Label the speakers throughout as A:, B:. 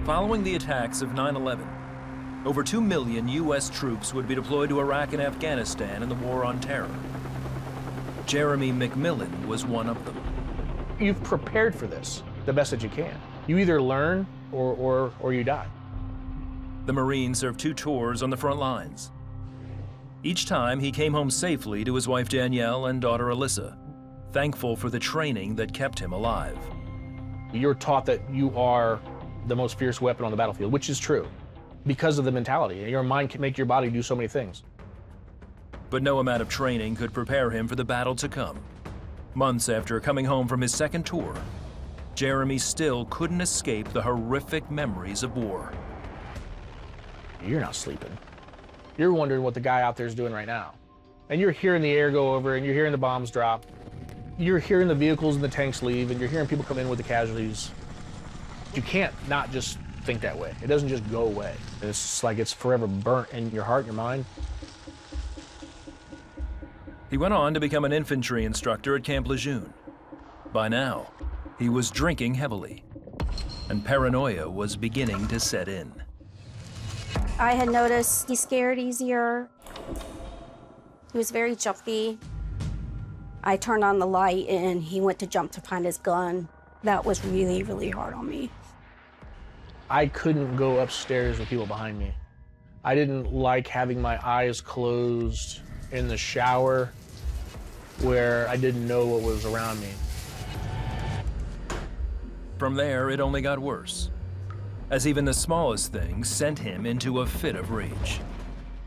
A: Following the attacks of 9/11, over 2 million U.S. troops would be deployed to Iraq and Afghanistan in the War on Terror. Jeremy McMillan was one of them.
B: You've prepared for this the best that you can. You either learn or you die.
A: The Marine served 2 tours on the front lines. Each time he came home safely to his wife Danielle and daughter Alyssa, thankful for the training that kept him alive.
B: You're taught that you are the most fierce weapon on the battlefield, which is true, because of the mentality. Your mind can make your body do so many things.
A: But no amount of training could prepare him for the battle to come. Months after coming home from his second tour, Jeremy still couldn't escape the horrific memories of war.
B: You're not sleeping. You're wondering what the guy out there is doing right now. And you're hearing the air go over, and you're hearing the bombs drop. You're hearing the vehicles and the tanks leave, and you're hearing people come in with the casualties. You can't not just think that way. It doesn't just go away. It's just like it's forever burnt in your heart and your mind.
A: He went on to become an infantry instructor at Camp Lejeune. By now, he was drinking heavily, and paranoia was beginning to set in.
C: I had noticed he scared easier. He was very jumpy. I turned on the light and he went to jump to find his gun. That was really, really hard on me.
B: I couldn't go upstairs with people behind me. I didn't like having my eyes closed in the shower where I didn't know what was around me.
A: From there, it only got worse, as even the smallest things sent him into a fit of rage.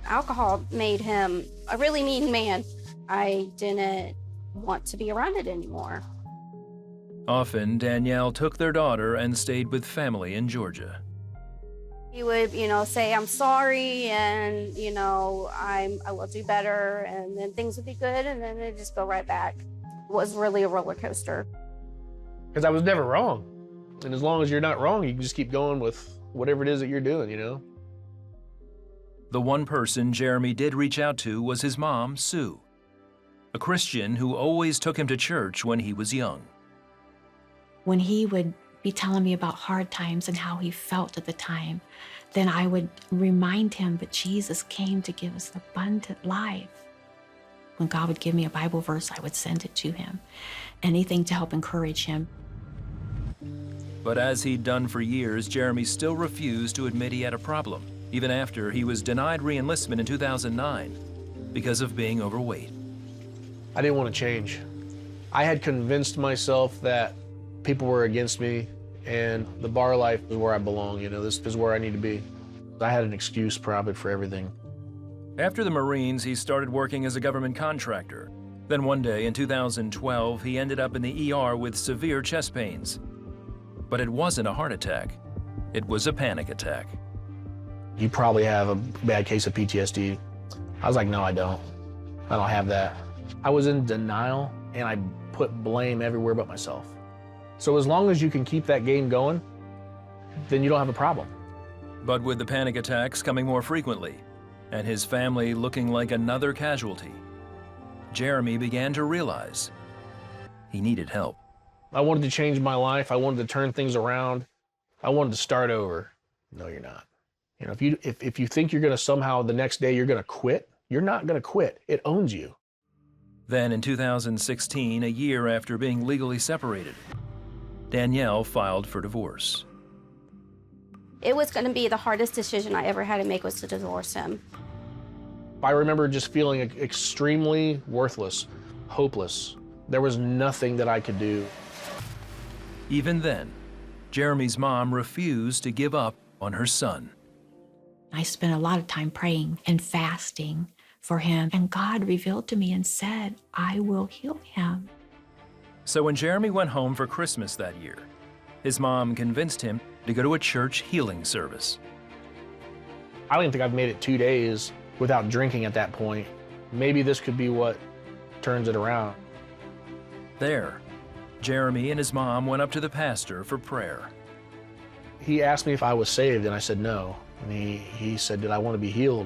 C: Alcohol made him a really mean man. I didn't want to be around it anymore.
A: Often, Danielle took their daughter and stayed with family in Georgia.
C: He would, say, I'm sorry, and, I will do better, and then things would be good, and then it'd just go right back. It was really a roller coaster.
B: Because I was never wrong. And as long as you're not wrong, you can just keep going with whatever it is that you're doing,
A: The one person Jeremy did reach out to was his mom, Sue, a Christian who always took him to church when he was young.
D: When he would be telling me about hard times and how he felt at the time, then I would remind him, but Jesus came to give us abundant life. When God would give me a Bible verse, I would send it to him. Anything to help encourage him.
A: But as he'd done for years, Jeremy still refused to admit he had a problem, even after he was denied re-enlistment in 2009 because of being overweight.
B: I didn't want to change. I had convinced myself that people were against me and the bar life is where I belong, this is where I need to be. I had an excuse probably for everything.
A: After the Marines, he started working as a government contractor. Then one day in 2012, he ended up in the ER with severe chest pains. But it wasn't a heart attack. It was a panic attack.
B: You probably have a bad case of PTSD. I was like, no, I don't. I don't have that. I was in denial and I put blame everywhere but myself. So as long as you can keep that game going, then you don't have a problem.
A: But with the panic attacks coming more frequently and his family looking like another casualty, Jeremy began to realize he needed help.
B: I wanted to change my life. I wanted to turn things around. I wanted to start over. No, you're not. If you think you're going to somehow the next day you're going to quit, you're not going to quit. It owns you.
A: Then in 2016, a year after being legally separated, Danielle filed for divorce.
C: It was going to be the hardest decision I ever had to make, was to divorce him.
B: I remember just feeling extremely worthless, hopeless. There was nothing that I could do.
A: Even then, Jeremy's mom refused to give up on her son.
D: I spent a lot of time praying and fasting for him, and God revealed to me and said, I will heal him.
A: So when Jeremy went home for Christmas that year, his mom convinced him to go to a church healing service.
B: I don't even think I've made it 2 days without drinking at that point. Maybe this could be what turns it around.
A: There, Jeremy and his mom went up to the pastor for prayer.
B: He asked me if I was saved, and I said no. And he said, did I want to be healed?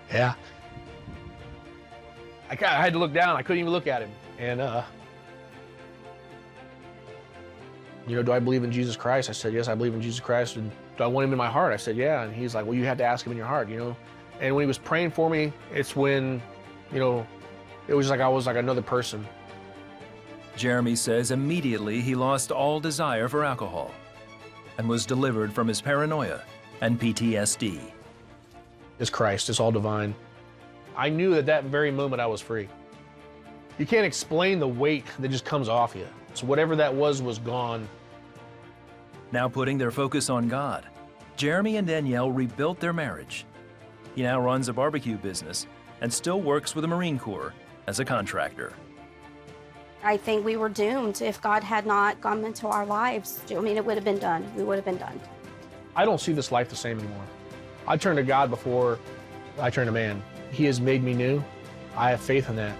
B: Yeah. I had to look down. I couldn't even look at him. And You know, do I believe in Jesus Christ? I said, yes, I believe in Jesus Christ. And do I want him in my heart? I said, yeah. And he's like, well, you have to ask him in your heart, you know? And when he was praying for me, it's when, you know, it was like I was like another person.
A: Jeremy says immediately he lost all desire for alcohol and was delivered from his paranoia and PTSD.
B: It's Christ, it's all divine. I knew at that very moment I was free. You can't explain the weight that just comes off you. So whatever that was gone.
A: Now putting their focus on God, Jeremy and Danielle rebuilt their marriage. He now runs a barbecue business and still works with the Marine Corps as a contractor.
C: I think we were doomed if God had not come into our lives. I mean, it would have been done. We would have been done.
B: I don't see this life the same anymore. I turn to God before I turn to man. He has made me new. I have faith in that.